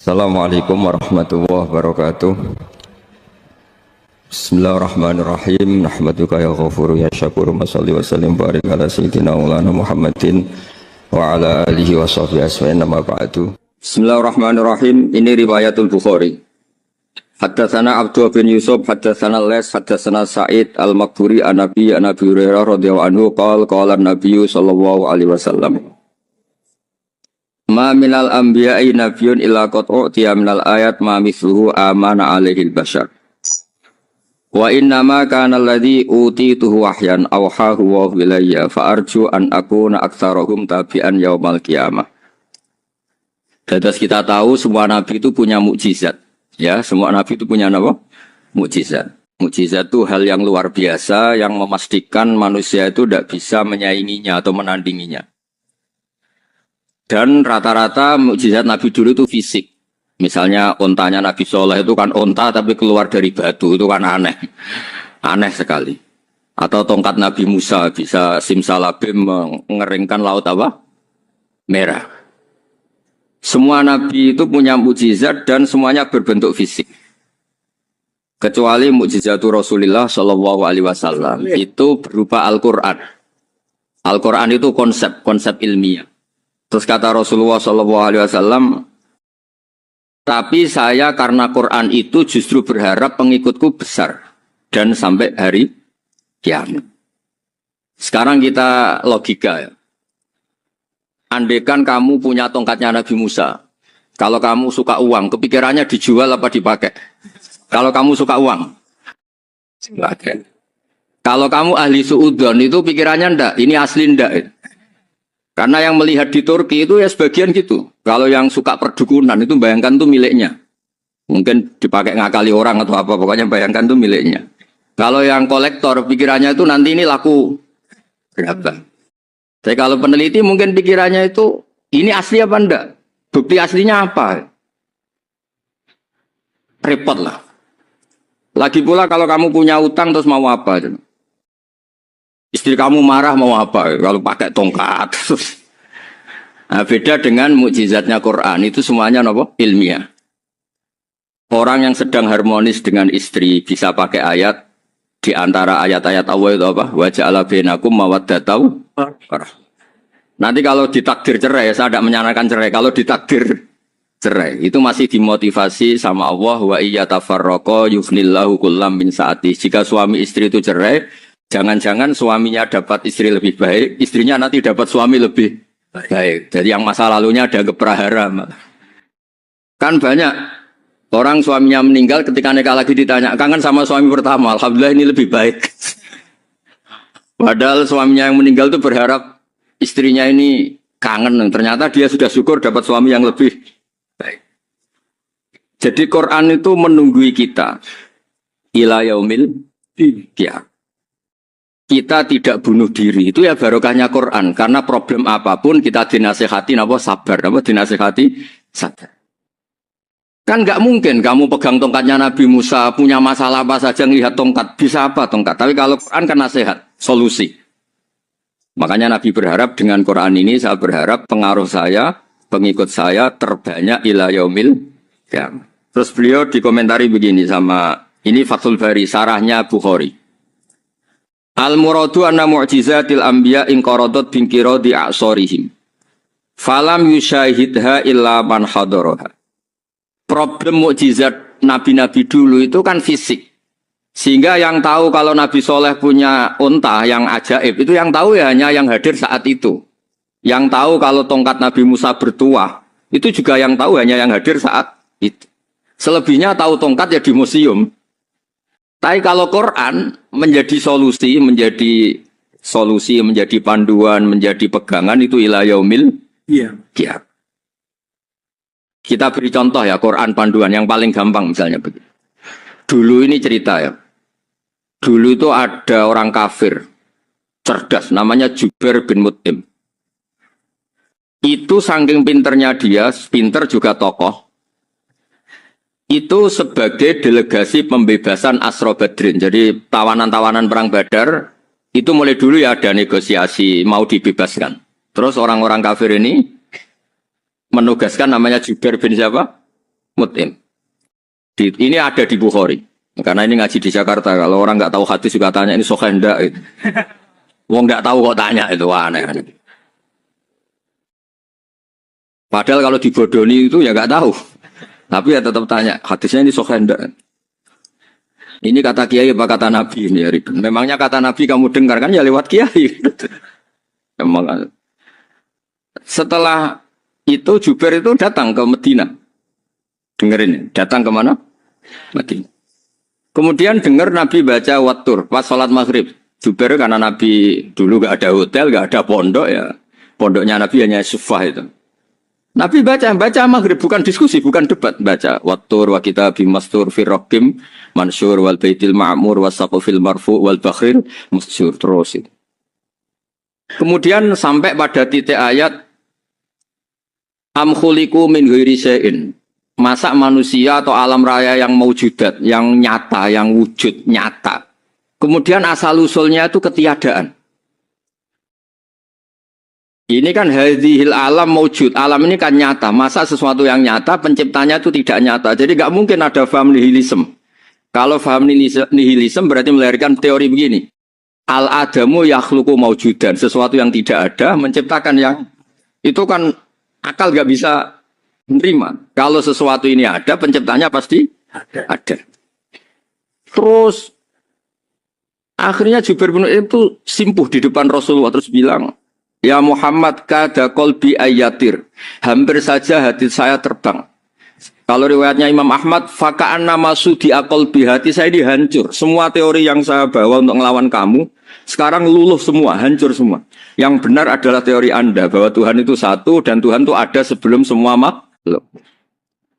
Assalamualaikum warahmatullahi wabarakatuh. Bismillahirrahmanirrahim. Nahmaduka ya ghafuru ya syakuru. Masalli wa sallim barik ala sayyidina maulana Muhammadin wa ala alihi wa sahbihi asma'in nama ba'du. Bismillahirrahmanirrahim. Ini riwayatul Bukhari. Haddatsana Abdullah bin Yusuf, haddatsana Les, haddatsana Sa'id al-Maqburi an Nabi Hurairah radhiyallahu anhu qala an-nabiy sallallahu alaihi wasallam. Ma minal anbiya'i nabiyyun illa qad u'tiya minal ayat ma mithluhu amana alaihil bashar. Wa inna ma kana alladhi utituhu wahyan awhahu wa ilayya fa arju an akuna aktsarahum tabi'an yaumal qiyamah. Dados kita tahu semua nabi itu punya mukjizat. Ya, semua nabi itu punya apa? Mukjizat. Mukjizat itu hal yang luar biasa yang memastikan manusia itu tidak bisa menyainginya atau menandinginya. Dan rata-rata mukjizat nabi dulu itu fisik. Misalnya ontanya Nabi Soleh itu kan onta tapi keluar dari batu, itu kan aneh. Aneh sekali. Atau tongkat Nabi Musa bisa simsalabim mengeringkan laut apa? Merah. Semua nabi itu punya mukjizat dan semuanya berbentuk fisik. Kecuali mukjizatul Rasulullah Shallallahu Alaihi Wasallam itu berupa Al-Quran. Al-Quran itu konsep ilmiah. Terus kata Rasulullah Shallallahu Alaihi Wasallam, tapi saya karena Quran itu justru berharap pengikutku besar dan sampai hari kiamat. Sekarang kita logika ya. Andaikan kamu punya tongkatnya Nabi Musa, kalau kamu suka uang, kepikirannya dijual apa dipakai? Kalau kamu suka uang, dipakai. Kalau kamu ahli suudon itu pikirannya ndak, ini asli ndak. Karena yang melihat di Turki itu ya sebagian gitu. Kalau yang suka perdukunan itu bayangkan itu miliknya. Mungkin dipakai ngakali orang atau apa, pokoknya bayangkan itu miliknya. Kalau yang kolektor pikirannya itu nanti ini laku berapa. Jadi kalau peneliti mungkin pikirannya itu ini asli apa enggak? Bukti aslinya apa? Repot lah. Lagi pula kalau kamu punya utang terus mau apa? Istri kamu marah mau apa? Kalau pakai tongkat. Nah, beda dengan mukjizatnya Quran itu semuanya apa? Ilmiah. Orang yang sedang harmonis dengan istri bisa pakai ayat di antara ayat-ayat Allah itu apa? Wa ja'ala bainakum mawaddatan. Nanti kalau ditakdir cerai, saya tidak menyarankan cerai. Kalau ditakdir cerai, itu masih dimotivasi sama Allah. Wa iyyatafarraqa yufnillahu kullam min sa'ati. Jika suami istri itu cerai, jangan-jangan suaminya dapat istri lebih baik, istrinya nanti dapat suami lebih baik. Jadi yang masa lalunya ada keprahara. Kan banyak orang suaminya meninggal ketika nikah lagi ditanya, kangen sama suami pertama, alhamdulillah ini lebih baik. Padahal suaminya yang meninggal itu berharap istrinya ini kangen, ternyata dia sudah syukur dapat suami yang lebih baik. Jadi Quran itu menunggui kita ila yaumil qiyamah. Kita tidak bunuh diri, itu ya barokahnya Quran. Karena problem apapun kita dinasihati sabar, dinasihati sabar. Kan nggak mungkin kamu pegang tongkatnya Nabi Musa, punya masalah apa saja ngelihat tongkat, bisa apa tongkat. Tapi kalau Quran kan nasihat, solusi. Makanya Nabi berharap dengan Quran ini, saya berharap pengaruh saya, pengikut saya terbanyak ila yaumil qiyamah. Terus beliau dikomentari begini sama, ini Fathul Bari, sarahnya Bukhari. Al-muradu anna mu'jizatil anbiya inqaradat binkiradi a'sorihim. Falam yushahidha illa man hadaraha. Problem mukjizat nabi-nabi dulu itu kan fisik. Sehingga yang tahu kalau Nabi Soleh punya unta yang ajaib, itu yang tahu ya hanya yang hadir saat itu. Yang tahu kalau tongkat Nabi Musa bertuah, itu juga yang tahu hanya yang hadir saat itu. Selebihnya tahu tongkat ya di museum. Tapi kalau Quran menjadi solusi, menjadi panduan, menjadi pegangan itu ila yaumil qiyamah. Kita beri contoh ya, Quran panduan yang paling gampang misalnya begini. Dulu ini cerita ya. Dulu itu ada orang kafir cerdas namanya Jubair bin Mut'im. Itu saking pinternya dia, pinter juga tokoh. Itu sebagai delegasi pembebasan Asra Badrin. Jadi tawanan-tawanan perang Badar itu mulai dulu ya ada negosiasi mau dibebaskan. Terus orang-orang kafir ini menugaskan namanya Jubair bin siapa? Mut'im. Ini ada di Bukhari. Karena ini ngaji di Jakarta. Kalau orang nggak tahu hadis juga tanya ini sahih enggak gitu. Wong nggak tahu kok tanya itu aneh. Padahal kalau dibodoni itu ya nggak tahu. Tapi ya tetap tanya hadisnya ini sahih enggak. Ini kata kiai apa kata nabi ini ya Ridwan. Memangnya kata nabi kamu dengar kan ya lewat kiai. Emang. Setelah itu Jubair itu datang ke Medina. Dengerin, datang ke mana? Medina. Kemudian dengar Nabi baca Wattur pas sholat maghrib. Jubair karena Nabi dulu gak ada hotel, gak ada pondok ya. Pondoknya Nabi hanya sufah itu. Nabi baca maghrib, bukan diskusi, bukan debat. Baca Wattur wa kitabim mastur firrokim mansur wal baitil ma'mur wasaqufil marfu wal bakhir musyur. Terus itu. Kemudian sampai pada titik ayat am khuliqu min ghairi syai'in. Masa manusia atau alam raya yang maujudat, yang nyata, yang wujud nyata. Kemudian asal-usulnya itu ketiadaan. Ini kan hadhil alam maujud. Alam ini kan nyata. Masa sesuatu yang nyata, penciptanya itu tidak nyata. Jadi nggak mungkin ada faham nihilisme. Kalau faham nihilisme berarti melahirkan teori begini. Al-adamu yakhluqu maujudan. Sesuatu yang tidak ada, menciptakan yang... Itu kan akal nggak bisa... menerima. Kalau sesuatu ini ada, penciptanya pasti ada. Terus akhirnya Jubair bin Mut'im itu simpuh di depan Rasulullah terus bilang, "Ya Muhammad kada qalbi ayatir." Hampir saja hati saya terbang. Kalau riwayatnya Imam Ahmad, faka'anna masudi qalbi, hati saya ini hancur. Semua teori yang saya bawa untuk melawan kamu sekarang luluh semua, hancur semua. Yang benar adalah teori Anda bahwa Tuhan itu satu dan Tuhan itu ada sebelum semua makhluk.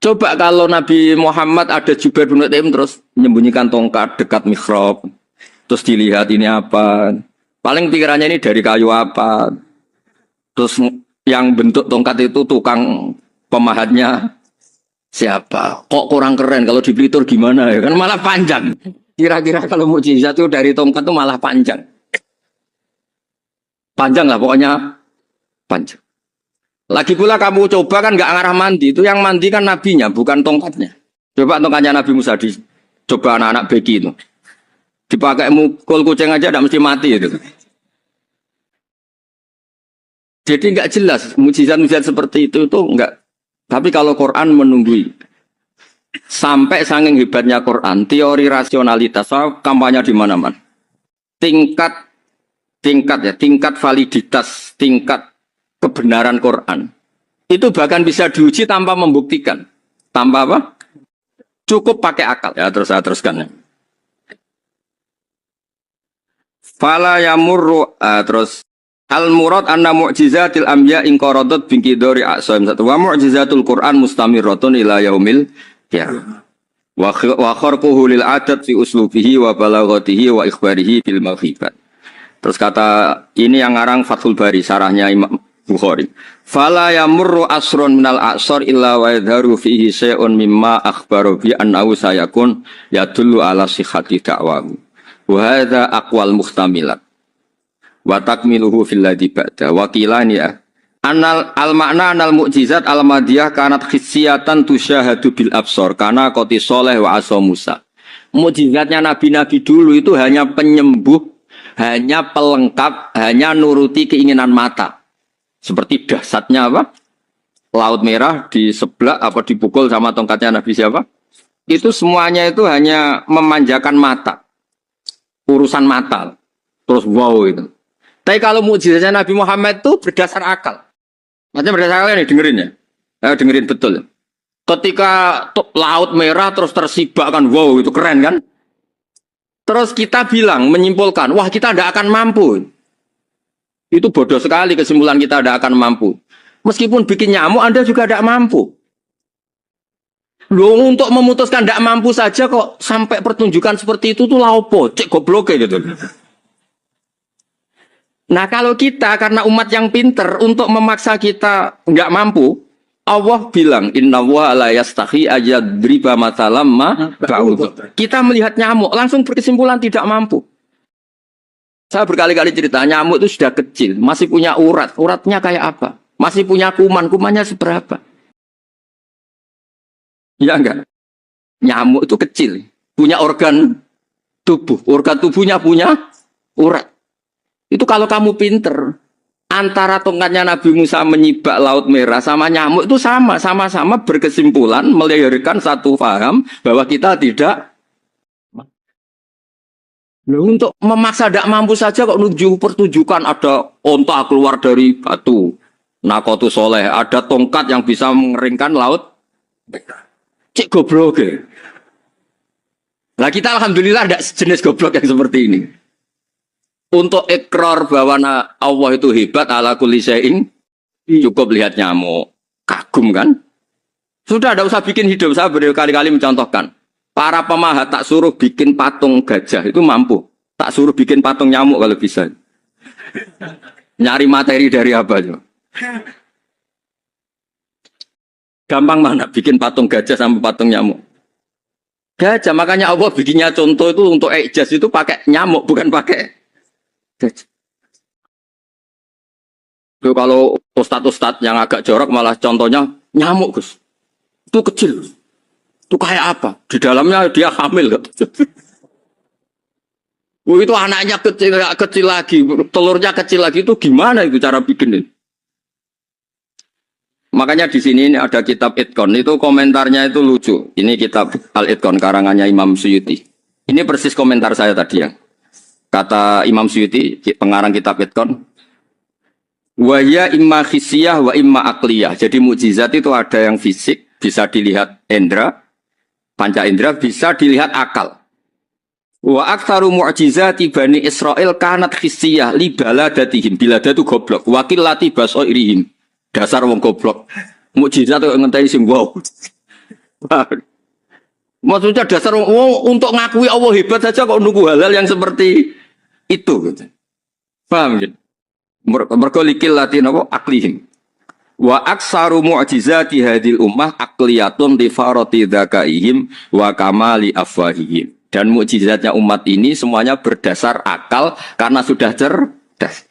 Coba kalau Nabi Muhammad ada Jubair bin Mut'im terus menyembunyikan tongkat dekat mihrab, terus dilihat ini apa, paling pikirannya ini dari kayu apa, terus yang bentuk tongkat itu tukang pemahatnya siapa, kok kurang keren, kalau di Blitur gimana ya, kan malah panjang. Kira-kira kalau mukjizat itu dari tongkat itu malah panjang lah pokoknya panjang. Lagi pula kamu coba kan nggak ngarah mandi, itu yang mandi kan nabinya, bukan tongkatnya. Coba tongkatnya Nabi Musa coba anak-anak beki itu, dipakai mukul kucing aja tidak mesti mati itu. Jadi nggak jelas mujizat-mujizat seperti itu nggak. Tapi kalau Quran menunggui, sampai saking hebatnya Quran, teori rasionalitas, kampanye di mana-mana, tingkat validitas, tingkat kebenaran Quran itu bahkan bisa diuji tanpa membuktikan, tanpa apa? Cukup pakai akal. Ya terus saya teruskan ya. Fala yamurru terus al murad anna mu'jizatil anbiya in qaradat bi qidari aqsam satu wa mu'jizatul Quran mustamirratun ila yaumil qiyamah. Wa kharquhu lil adat fi uslubihi wa balaghatihi wa ikhbarihi bil mawhibat. Terus kata ini yang ngarang Fathul Bari sarahnya Imam Bukhari. Fala yamurru asrun minal a'sar illa wa yadharu fihi syai'un mimma akhbaru bi annahu sayakun yadullu ala sihhati da'wahu. Wa hadza aqwal muhtamilat. Wa takmiluhu fil ladzi ba'da. Wa qilani anal al makna anal mu'jizat al madiyah kanat khissiyatan tusyahadu bil absar kana qati sholeh wa asa Musa. Mukjizatnya nabi-nabi dulu itu hanya penyembuh, hanya pelengkap, hanya nuruti keinginan mata. Seperti dahsyatnya apa? Laut Merah di sebelah apa dipukul sama tongkatnya Nabi siapa? Itu semuanya itu hanya memanjakan mata. Urusan mata. Terus wow itu. Tapi kalau mukjizatnya Nabi Muhammad itu berdasar akal. Maksudnya berdasar akal nih dengerin ya. Dengerin betul. Ketika Laut Merah terus tersibak kan wow itu keren kan? Terus kita bilang menyimpulkan, wah kita tidak akan mampu. Itu bodoh sekali kesimpulan kita tidak akan mampu. Meskipun bikin nyamuk Anda juga tidak mampu. Loh untuk memutuskan tidak mampu saja kok sampai pertunjukan seperti itu tuh laupo, cek goblok gitu. Nah kalau kita karena umat yang pinter untuk memaksa kita nggak mampu, Allah bilang Inna wa la yastahi ayadriba mathalam ma ba'ud. Kita melihat nyamuk langsung berkesimpulan tidak mampu. Saya berkali-kali cerita, nyamuk itu sudah kecil, masih punya urat, uratnya kayak apa? Masih punya kuman, kumannya seberapa? Ya enggak? Nyamuk itu kecil, punya organ tubuh. Organ tubuhnya punya urat. Itu kalau kamu pinter, antara tongkatnya Nabi Musa menyibak Laut Merah sama nyamuk itu sama-sama berkesimpulan melahirkan satu paham bahwa kita tidak. Loh, untuk memaksa tidak mampu saja kok nuju pertunjukan ada onta keluar dari batu. Nakotu soleh, ada tongkat yang bisa mengeringkan laut. Cik goblok ya. Nah kita alhamdulillah ada jenis goblok yang seperti ini. Untuk ikrar bahwa Allah itu hebat ala kulli syai'in, cukup lihat nyamuk. Kagum kan? Sudah tidak usah bikin hidup. Saya berkali-kali mencontohkan. Para pemahat tak suruh bikin patung gajah itu mampu. Tak suruh bikin patung nyamuk kalau bisa. Nyari materi dari apa coba? Gampang mana bikin patung gajah sama patung nyamuk? Gajah, makanya Allah bikinnya contoh itu untuk ijaz itu pakai nyamuk bukan pakai gajah. Itu kalau ustadz-ustadz yang agak jorok malah contohnya nyamuk Gus. Itu kecil. Itu kayak apa? Di dalamnya dia hamil. Itu anaknya kecil lagi, telurnya kecil lagi itu gimana itu cara bikin itu? Makanya di sini ada kitab Itqan itu komentarnya itu lucu. Ini kitab Al-Itqan karangannya Imam Suyuti. Ini persis komentar saya tadi ya. Kata Imam Suyuti pengarang kitab Itqan, wa ya imma khisiyah wa imma akliyah. Jadi mukjizat itu ada yang fisik bisa dilihat indra, panca indra bisa dilihat akal. Wa aktsaru mu'jizati Bani Israil kanat khisiyah li baladatihim. Bilada itu goblok. Wakil lati basoirihim. Dasar wong goblok. Mukjizat kok ngenteni sing wow. Maksudnya dasar wong untuk ngakui Allah hebat saja kok nunggu hal-hal yang seperti itu gitu. Paham gitu? Mergo likil lati napa aklihim. Wa aksaru mu'jizati hadil ummah akliyatun li farati dzakaihim wa kamali afwahihim. Dan mukjizatnya umat ini semuanya berdasar akal karena sudah cerdas.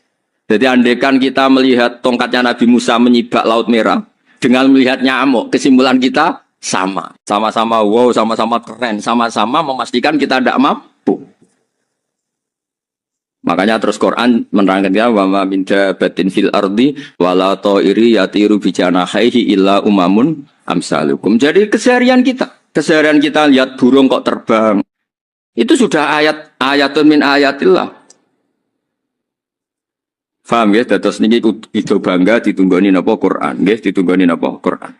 Jadi andaikan kita melihat tongkatnya Nabi Musa menyibak Laut Merah dengan melihat nyamuk, kesimpulan kita sama. Sama-sama wow, sama-sama keren, sama-sama memastikan kita tidak mampu. Makanya terus Quran menerangkan ya wa ma min dabatin fil ardi wala ta'iri yatiru bi janahihi illa umamun amsalukum. Jadi keseharian kita lihat burung kok terbang. Itu sudah ayatun min ayatillah. Faham ya? Terus niki itu bangga ditunggoni napa Quran, nggih ditunggoni napa Quran.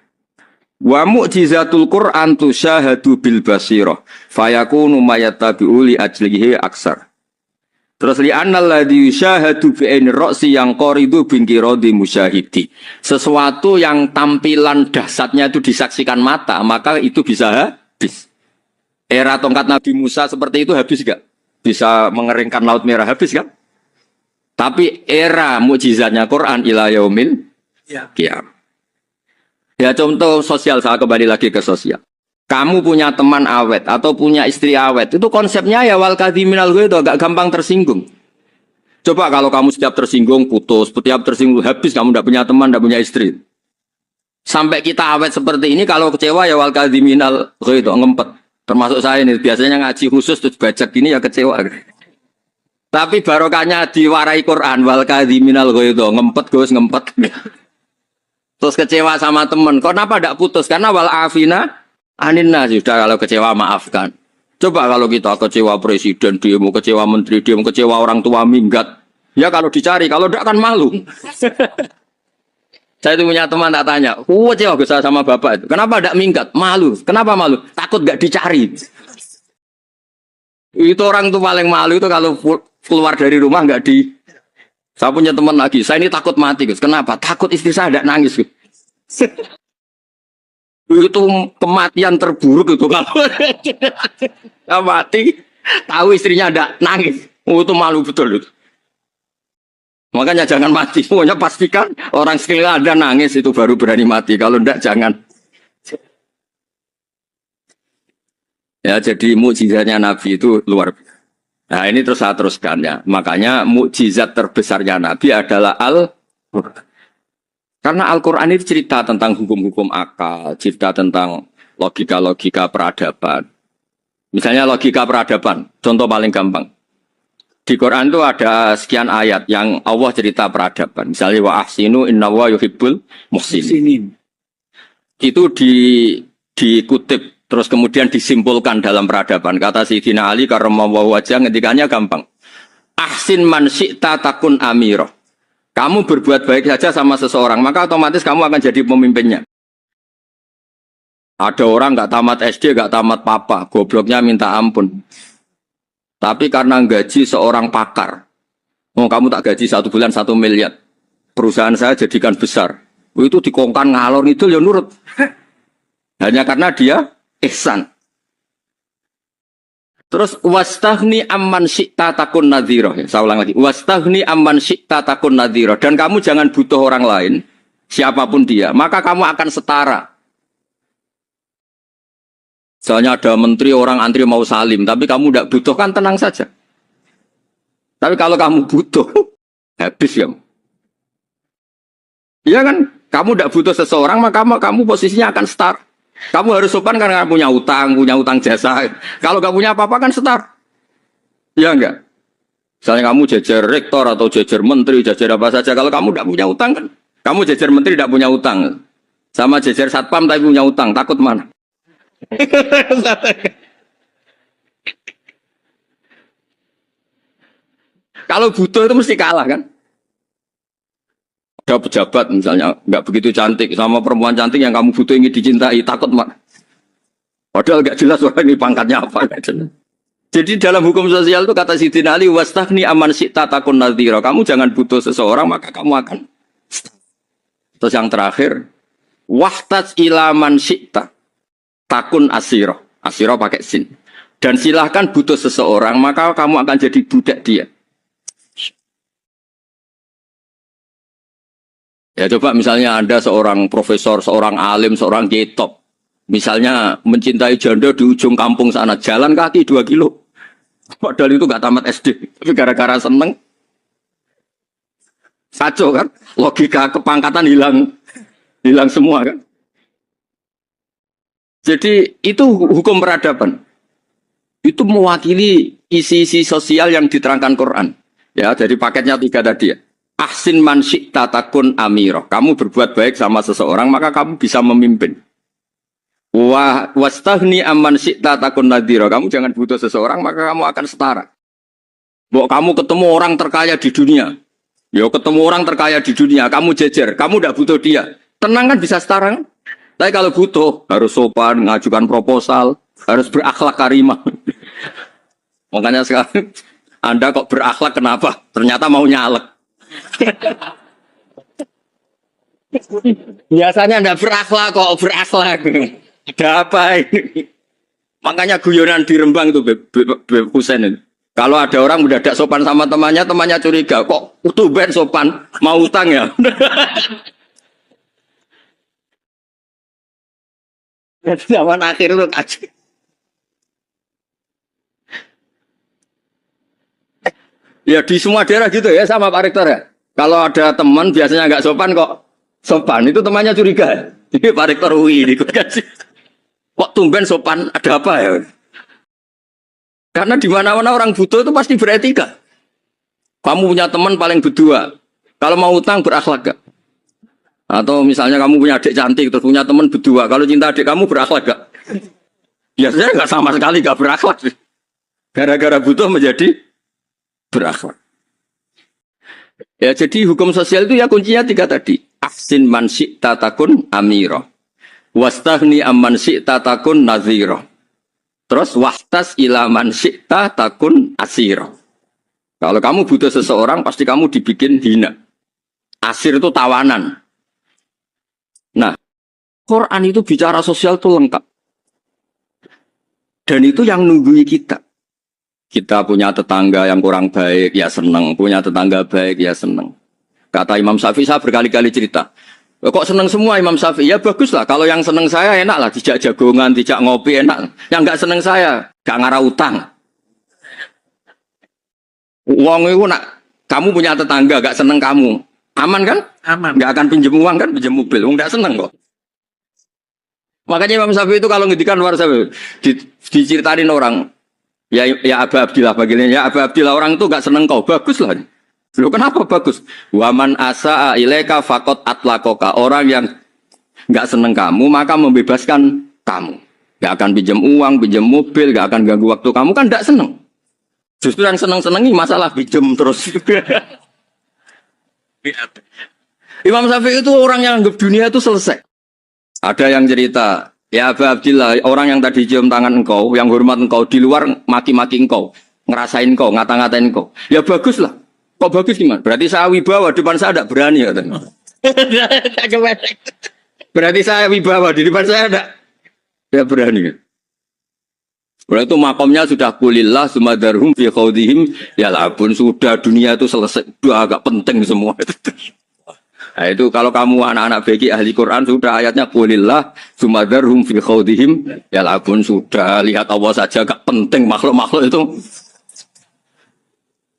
Wa mu'jizatul Quran tusyahadu bil basirah fayakunu mayattabi'u li ajlihi aksar. Terus li annal ladzi yusyahadu bi aini ra'si yang qaridu bingkiradi musyahidi. Sesuatu yang tampilan dahsyatnya itu disaksikan mata, maka itu bisa habis. Era tongkat Nabi Musa seperti itu habis gak? Bisa mengeringkan Laut Merah habis kan? Tapi era mukjizatnya Quran ila yaumil qiyamah. Ya contoh sosial, saya kembali lagi ke sosial. Kamu punya teman awet atau punya istri awet, itu konsepnya ya wal kadhiminal ghaidh, agak gampang tersinggung. Coba kalau kamu setiap tersinggung putus, setiap tersinggung habis, kamu tidak punya teman, tidak punya istri. Sampai kita awet seperti ini, kalau kecewa ya wal kadhiminal ghaidh, ngempet. Termasuk saya ini, biasanya ngaji khusus terus baca gini ya kecewa. Tapi barokahnya diwarai Quran wal kadhiminal ghaidh, ngempet Gus, ngempet. Terus kecewa sama teman. Kenapa tidak putus? Karena wal afina aninna, sudah kalau kecewa maafkan. Coba kalau kita kecewa presiden demo, kecewa menteri demo, kecewa orang tua minggat. Ya kalau dicari, kalau tidak kan malu. Saya itu punya teman tak tanya, kecewa Gus sama bapak itu. Kenapa tidak minggat? Malu. Kenapa malu? Takut gak dicari. Itu orang tuh paling malu itu kalau keluar dari rumah nggak di. Saya punya teman lagi, saya ini takut mati Gus. Kenapa? Takut istri saya tidak nangis Gus. Itu kematian terburuk itu kalau mati, tahu istrinya tidak nangis. Itu malu betul itu. Makanya jangan mati. Pokoknya pastikan orang sekeliling ada nangis itu baru berani mati. Kalau tidak jangan. Ya jadi mukjizatnya Nabi itu luar biasa. Nah ini terus saya teruskan ya. Makanya mukjizat terbesarnya Nabi adalah Al-Quran. Karena Al-Quran itu cerita tentang hukum-hukum akal, cerita tentang logika-logika peradaban. Misalnya logika peradaban, contoh paling gampang. Di Quran itu ada sekian ayat yang Allah cerita peradaban. Misalnya wa ahsinu innallaha yuhibbul muhsinin. Itu dikutip terus kemudian disimpulkan dalam peradaban. Kata Sayyidina Ali karramallahu wajhah ngendikannya gampang. Ahsin man syi'ta takun amiro. Kamu berbuat baik saja sama seseorang, maka otomatis kamu akan jadi pemimpinnya. Ada orang nggak tamat SD, nggak tamat papa, gobloknya minta ampun. Tapi karena gaji seorang pakar, oh kamu tak gaji 1 bulan 1 miliar, perusahaan saya jadikan besar. Itu dikongkan ngalor itu ya nurut. Hanya karena dia ihsan. Terus wastaghni amman syi'ta takun nadhira. Saya ulang lagi. Wastaghni amman syi'ta takun nadhira. Dan kamu jangan butuh orang lain, siapapun dia, maka kamu akan setara. Misalnya ada menteri orang antri mau salim, tapi kamu tidak butuh kan tenang saja. Tapi kalau kamu butuh, habis ya. Iya kan? Kamu tidak butuh seseorang, maka kamu posisinya akan setara. Kamu harus sopan karena punya utang jasa. Kalau nggak punya apa-apa kan setara. Iya enggak? Misalnya kamu jajar rektor atau jajar menteri, jajar apa saja. Kalau kamu tidak punya utang kan, kamu jajar menteri tidak punya utang. Sama jajar satpam tapi punya utang, takut mana? Kalau butuh itu mesti kalah kan? Ada pejabat misalnya nggak begitu cantik sama perempuan cantik yang kamu butuh ingin dicintai, takut mak. Padahal nggak jelas orang ini pangkatnya apa. Jadi dalam hukum sosial itu kata Sayyidina Ali wastaghni amman syi'ta takun nadhira. Kamu jangan butuh seseorang maka kamu akan. Terus yang terakhir wahtaj ila man syi'ta takun asiro pakai sin. Dan silahkan butuh seseorang, maka kamu akan jadi budak dia. Ya coba misalnya Anda seorang profesor, seorang alim, seorang getop. Misalnya mencintai janda di ujung kampung sana, jalan kaki 2 kilo. Padahal itu gak tamat SD. Tapi gara-gara seneng. Kacau kan? Logika kepangkatan hilang semua kan? Jadi itu hukum peradaban. Itu mewakili isi-isi sosial yang diterangkan Quran. Ya, dari paketnya 3 tadi ya. Ahsin man syi'ta takun amiro. Kamu berbuat baik sama seseorang, maka kamu bisa memimpin. Wastaghni amman syi'ta takun nadhira. Kamu jangan butuh seseorang, maka kamu akan setara. Bahwa kamu ketemu orang terkaya di dunia. Ya, ketemu orang terkaya di dunia, kamu jejer, kamu tidak butuh dia. Tenang kan bisa setara kan? Tapi kalau butuh, harus sopan, ngajukan proposal, harus berakhlak karimah. Makanya sekarang, Anda kok berakhlak kenapa? Ternyata mau nyalek. Biasanya Anda berakhlak kok berakhlak. Ada apa ini? Makanya guyonan di Rembang itu, Beb Husein itu. Kalau ada orang mendadak sopan sama temannya curiga. Kok tumben sopan, mau utang ya? Zaman akhir itu aja. Ya di semua daerah gitu ya sama Pak Rektor ya. Kalau ada teman biasanya nggak sopan kok sopan, itu temannya curiga. Jadi Pak Rektor UI ikut kasih. Kok tumben sopan, ada apa ya? Karena di mana-mana orang butuh itu pasti beretika. Kamu punya teman paling berdua. Kalau mau utang berakhlak gak? Atau misalnya kamu punya adik cantik, terus punya teman berdua. Kalau cinta adik kamu berakhlak gak? Biasanya gak sama sekali gak berakhlak. Gara-gara butuh menjadi berakhlak. Ya jadi hukum sosial itu ya kuncinya 3 tadi. Ahsin man syi'ta takun amiro. Wastaghni amman syi'ta takun nadhiro. Terus wahtas ila man syi'ta takun asiro. Kalau kamu butuh seseorang pasti kamu dibikin hina. Asir itu tawanan. Nah, Quran itu bicara sosial itu lengkap. Dan itu yang nunggui kita. Kita punya tetangga yang kurang baik, ya seneng. Punya tetangga baik, ya seneng. Kata Imam Syafi'i, saya berkali-kali cerita. Kok seneng semua Imam Syafi'i? Ya bagus lah. Kalau yang seneng saya enak lah. Dijak jagongan, dijak ngopi enak. Yang nggak seneng saya, gak ngarah utang. Uang itu nak, kamu punya tetangga gak seneng kamu. Aman kan? Aman. Gak akan pinjem uang kan, pinjem mobil. Nggak seneng kok. Makanya Imam Syafi'i itu kalau ngendikan luar Syafi'i diceritain orang, ya Aba Abdillah bagiannya, ya Aba Abdillah orang itu gak seneng kau, bagus lah. Loh kenapa bagus? Waman asa'a ilaika faqat atlaqaka. Orang yang gak seneng kamu maka membebaskan kamu. Gak akan pinjam uang, pinjam mobil, gak akan ganggu waktu kamu kan gak seneng. Justru yang seneng-senengi masalah pinjam terus. Imam Syafi'i itu orang yang anggap dunia itu selesai. Ada yang cerita, ya Aba Abdillah, orang yang tadi cium tangan engkau, yang hormat engkau, di luar maki-maki engkau, ngerasain engkau, ngata-ngatain engkau. Ya bagus lah. Kok bagus gimana? Berarti saya wibawa, depan saya tidak berani. Ya, berarti saya wibawa, di depan saya tidak berani. Berarti itu makomnya sudah kulillah, sumadarhum fi khawdihim, ya labun, sudah dunia itu selesai, sudah agak penting semua. Nah itu kalau kamu anak-anak beki ahli Quran sudah ayatnya kulillah sumadarhum fi khawdihim ya labun sudah lihat Allah saja agak penting makhluk-makhluk itu.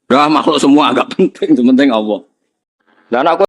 Makhluk semua agak penting, penting Allah. Dan aku